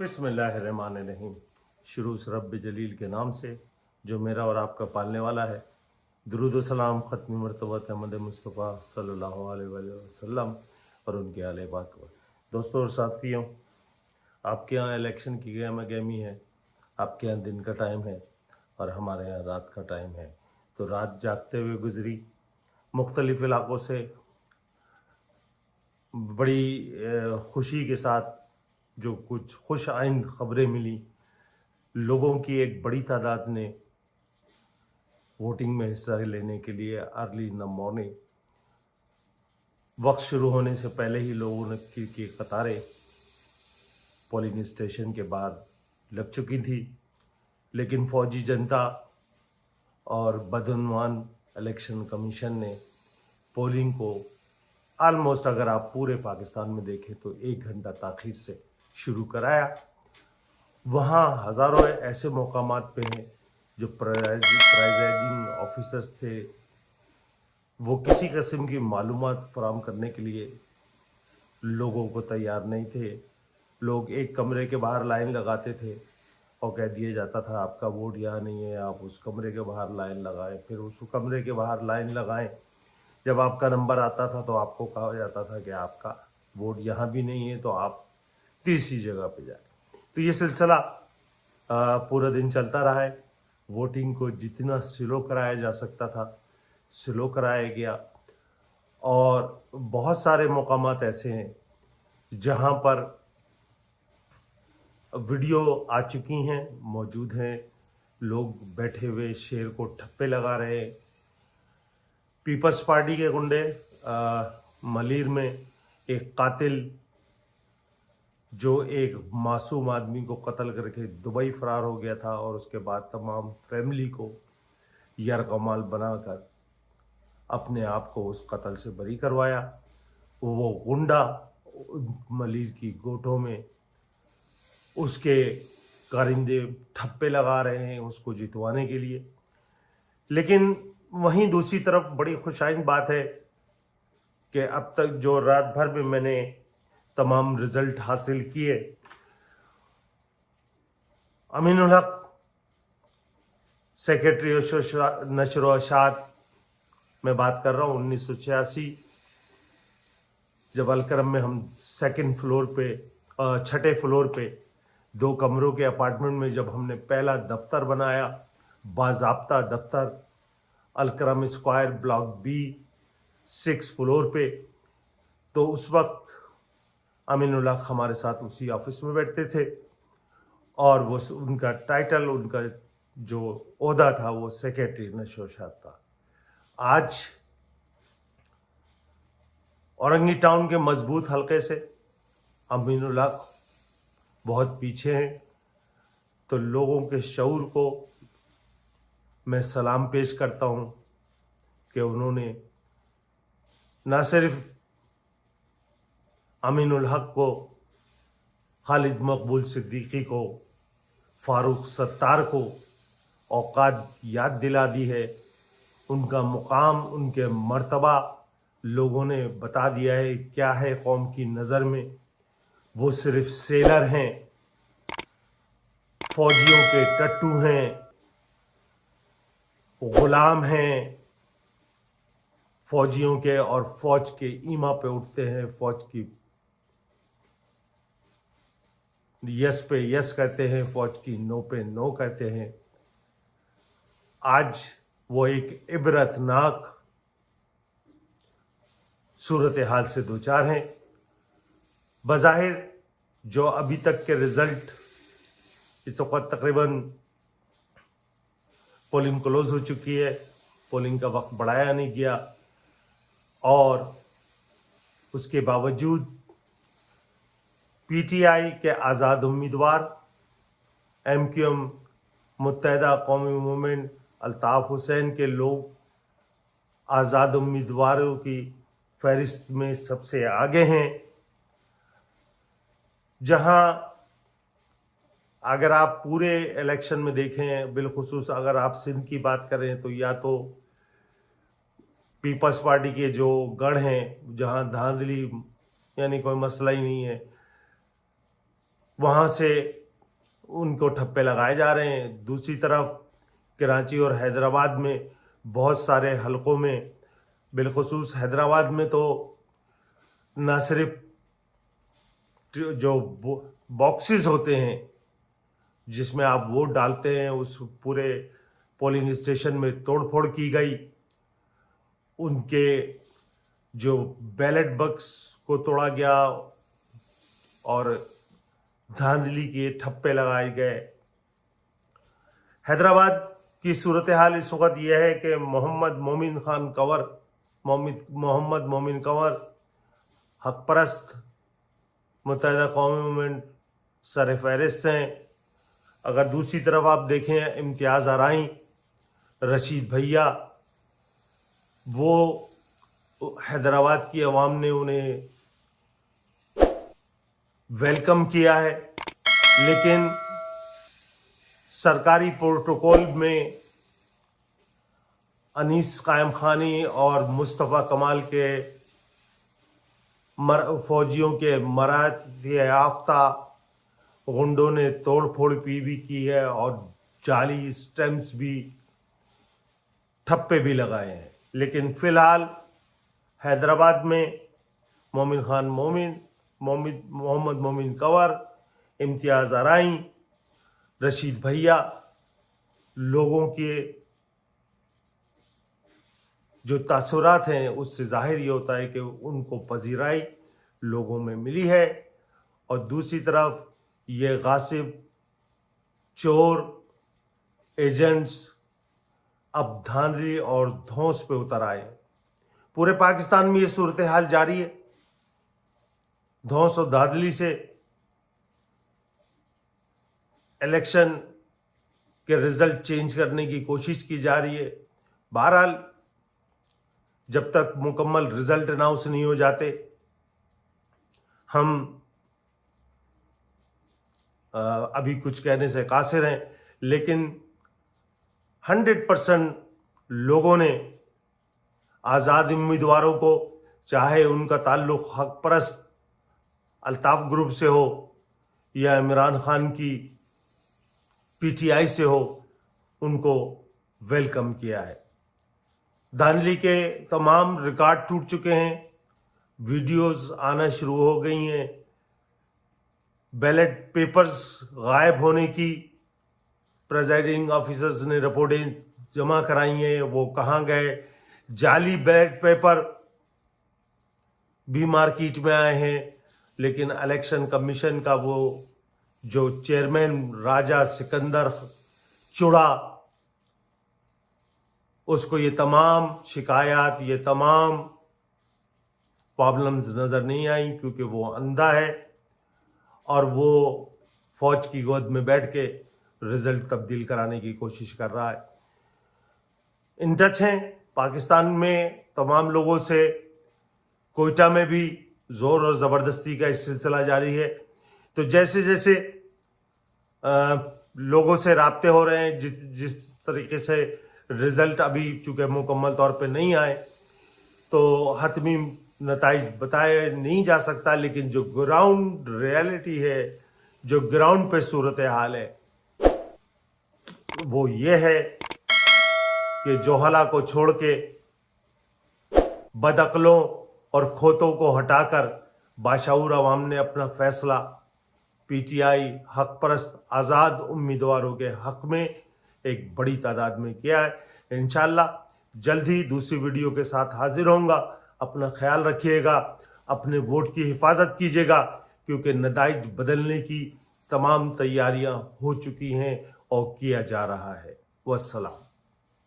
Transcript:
बिस्मिल्लाहिर्रहमानिर्रहीम। शुरू से रब जलील के नाम से जो मेरा और आपका पालने वाला है। दुरूद व सलाम ख़त्मी मरतबत अहमद मुस्तफ़ा सल्लल्लाहु अलैहि वसल्लम और उनके आले पाक पर। दोस्तों और साथियों, आपके यहाँ इलेक्शन की गहमा गहमी है, आपके यहाँ दिन का टाइम है और हमारे यहाँ रात का टाइम है। तो रात जागते हुए गुजरी, मुख्तलिफ़ इलाक़ों से बड़ी खुशी के साथ जो कुछ खुश आइंद ख़बरें मिली, लोगों की एक बड़ी तादाद ने वोटिंग में हिस्सा लेने के लिए अर्ली इन द मॉर्निंग वक्त शुरू होने से पहले ही लोगों ने की कतारें पोलिंग स्टेशन के बाहर लग चुकी थी। लेकिन फौजी जनता और बदउनवान इलेक्शन कमीशन ने पोलिंग को आलमोस्ट, अगर आप पूरे पाकिस्तान में देखें तो 1 घंटा ताख़ीर से शुरू कराया। वहाँ हज़ारों ऐसे मकामात पे हैं जो प्रिजाइडिंग ऑफिसर्स थे, वो किसी किस्म की मालूमात फराहम करने के लिए लोगों को तैयार नहीं थे। लोग एक कमरे के बाहर लाइन लगाते थे और कह दिया जाता था आपका वोट यहाँ नहीं है, आप उस कमरे के बाहर लाइन लगाएं। फिर उस कमरे के बाहर लाइन लगाएं, जब आपका नंबर आता था तो आपको कहा जाता था कि आपका वोट यहाँ भी नहीं है, तो आप तीसरी जगह पे जाए। तो ये सिलसिला पूरा दिन चलता रहा है। वोटिंग को जितना स्लो कराया जा सकता था स्लो कराया गया, और बहुत सारे मकामात ऐसे हैं जहाँ पर वीडियो आ चुकी हैं, मौजूद हैं, लोग बैठे हुए शेर को ठप्पे लगा रहे हैं। पीपल्स पार्टी के गुंडे मलीर में एक कातिल जो एक मासूम आदमी को कत्ल करके दुबई फरार हो गया था और उसके बाद तमाम फैमिली को यरगमाल बनाकर अपने आप को उस कत्ल से बरी करवाया। वो गुंडा मलीर की गोटों में उसके कारिंदे ठप्पे लगा रहे हैं उसको जितवाने के लिए। लेकिन वहीं दूसरी तरफ बड़ी खुशाइन बात है कि अब तक जो रात भर में मैंने तमाम रिजल्ट हासिल किए, अमीनुल हक सेक्रेटरी नशर व इशाअत में बात कर रहा हूँ, 1986 जब अलकरम में हम सेकंड फ्लोर पे, छठे फ्लोर पे 2 कमरों के अपार्टमेंट में जब हमने पहला दफ्तर बनाया, बाज़ाब्ता दफ्तर Alkaram square block B 6 floor पे, तो उस वक्त अमीनुल हक हमारे साथ उसी ऑफिस में बैठते थे और वो उनका टाइटल, उनका जो ओहदा था वो सेक्रेटरी नशर व इशाअत था। आज औरंगी टाउन के मजबूत हलके से अमीनुल हक बहुत पीछे हैं, तो लोगों के शऊर को मैं सलाम पेश करता हूं कि उन्होंने न सिर्फ अमीनुल हक को, खालिद मकबूल सिद्दीकी को, फारूक सत्तार को औकात याद दिला दी है, उनका मुकाम, उनके मर्तबा लोगों ने बता दिया है क्या है कौम की नज़र में। वो सिर्फ सेलर हैं, फौजियों के टट्टू हैं, गुलाम हैं, फौजियों के और फौज के ईमा पे उठते हैं, फौज की यस पे यस कहते हैं, फौज की नो पे नो कहते हैं। आज वो एक इबरतनाक सूरत हाल से दो चार हैं। बज़ाहिर जो अभी तक के रिज़ल्ट, इस वक्त तकरीबन पोलिंग क्लोज हो चुकी है, पोलिंग का वक्त बढ़ाया नहीं गया, और उसके बावजूद पीटीआई के आज़ाद उम्मीदवार, एमक्यूएम मुत्तहदा कौमी मूवमेंट अल्ताफ़ हुसैन के लोग आज़ाद उम्मीदवारों की फहरिस्त में सबसे आगे हैं। जहां अगर आप पूरे इलेक्शन में देखें, बिलखुसूस अगर आप सिंध की बात करें, तो या तो पीपल्स पार्टी के जो गढ़ हैं जहां धांधली यानी कोई मसला ही नहीं है, वहाँ से उनको ठप्पे लगाए जा रहे हैं। दूसरी तरफ कराची और हैदराबाद में बहुत सारे हलकों में, बिलखुसूस हैदराबाद में तो न सिर्फ जो बॉक्सेस होते हैं जिसमें आप वोट डालते हैं, उस पूरे पोलिंग स्टेशन में तोड़फोड़ की गई। उनके जो बैलेट बॉक्स को तोड़ा गया और धांधली के ठप्पे लगाए गए। हैदराबाद की सूरत हाल इस वक्त यह है कि मोहम्मद मोमिन कंवर हक परस्त मुत्तहिदा कौमी मूवमेंट सर फहरिस्त हैं। अगर दूसरी तरफ आप देखें इम्तियाज़ अराई, रशीद भैया, वो हैदराबाद की आवाम ने उन्हें वेलकम किया है, लेकिन सरकारी प्रोटोकॉल में अनीस कायम खानी और मुस्तफ़ा कमाल के फौजियों के मराहत याफ्ता गुंडों ने तोड़-फोड़ भी की है और जाली स्टैम्प्स भी, ठप्पे भी लगाए हैं। लेकिन फ़िलहाल हैदराबाद में मोहम्मद मोमिन कंवर, इम्तियाज़ अराई, रशीद भैया, लोगों के जो तासुरात हैं उससे ज़ाहिर ये होता है कि उनको पजीराई लोगों में मिली है। और दूसरी तरफ ये गासिब, चोर, एजेंट्स अब धांधली और धौंस पे उतर आए। पूरे पाकिस्तान में ये सूरत हाल जारी है। धौंस और धांधली से इलेक्शन के रिजल्ट चेंज करने की कोशिश की जा रही है। बहरहाल जब तक मुकम्मल रिजल्ट अनाउंस नहीं हो जाते, हम अभी कुछ कहने से कासिर हैं। लेकिन 100% लोगों ने आज़ाद उम्मीदवारों को, चाहे उनका ताल्लुक़ हक परस्त अल्ताफ़ ग्रुप से हो या इमरान खान की PTI से हो, उनको वेलकम किया है। धांधली के तमाम रिकॉर्ड टूट चुके हैं, वीडियोस आना शुरू हो गई हैं, बैलेट पेपर्स गायब होने की प्रेजाइडिंग ऑफिसर्स ने रिपोर्टें जमा कराई हैं, वो कहाँ गए। जाली बैलेट पेपर भी मार्केट में आए हैं, लेकिन इलेक्शन कमीशन का वो जो चेयरमैन राजा सिकंदर चुड़ा, उसको ये तमाम शिकायत, ये तमाम प्रॉब्लम्स नज़र नहीं आई, क्योंकि वो अंधा है और वो फौज की गोद में बैठ के रिजल्ट तब्दील कराने की कोशिश कर रहा है। इन टच हैं पाकिस्तान में तमाम लोगों से। कोयटा में भी ज़ोर और ज़बरदस्ती का सिलसिला जारी है। तो जैसे जैसे लोगों से राब्ते हो रहे हैं, जिस तरीके से रिज़ल्ट अभी चूँकि मुकम्मल तौर पे नहीं आए तो हतमी नताइज बताया नहीं जा सकता, लेकिन जो ग्राउंड रियलिटी है, जो ग्राउंड पे सूरत हाल है, वो ये है कि जोहला को छोड़ के बदअक्लों और खोतों को हटाकर बाशऊर अवाम ने अपना फैसला PTI हक परस्त आज़ाद उम्मीदवारों के हक में एक बड़ी तादाद में किया है। इंशाअल्लाह जल्द ही दूसरी वीडियो के साथ हाजिर होऊंगा। अपना ख्याल रखिएगा, अपने वोट की हिफाजत कीजिएगा, क्योंकि नताइज बदलने की तमाम तैयारियां हो चुकी हैं और किया जा रहा है। वस्सलाम।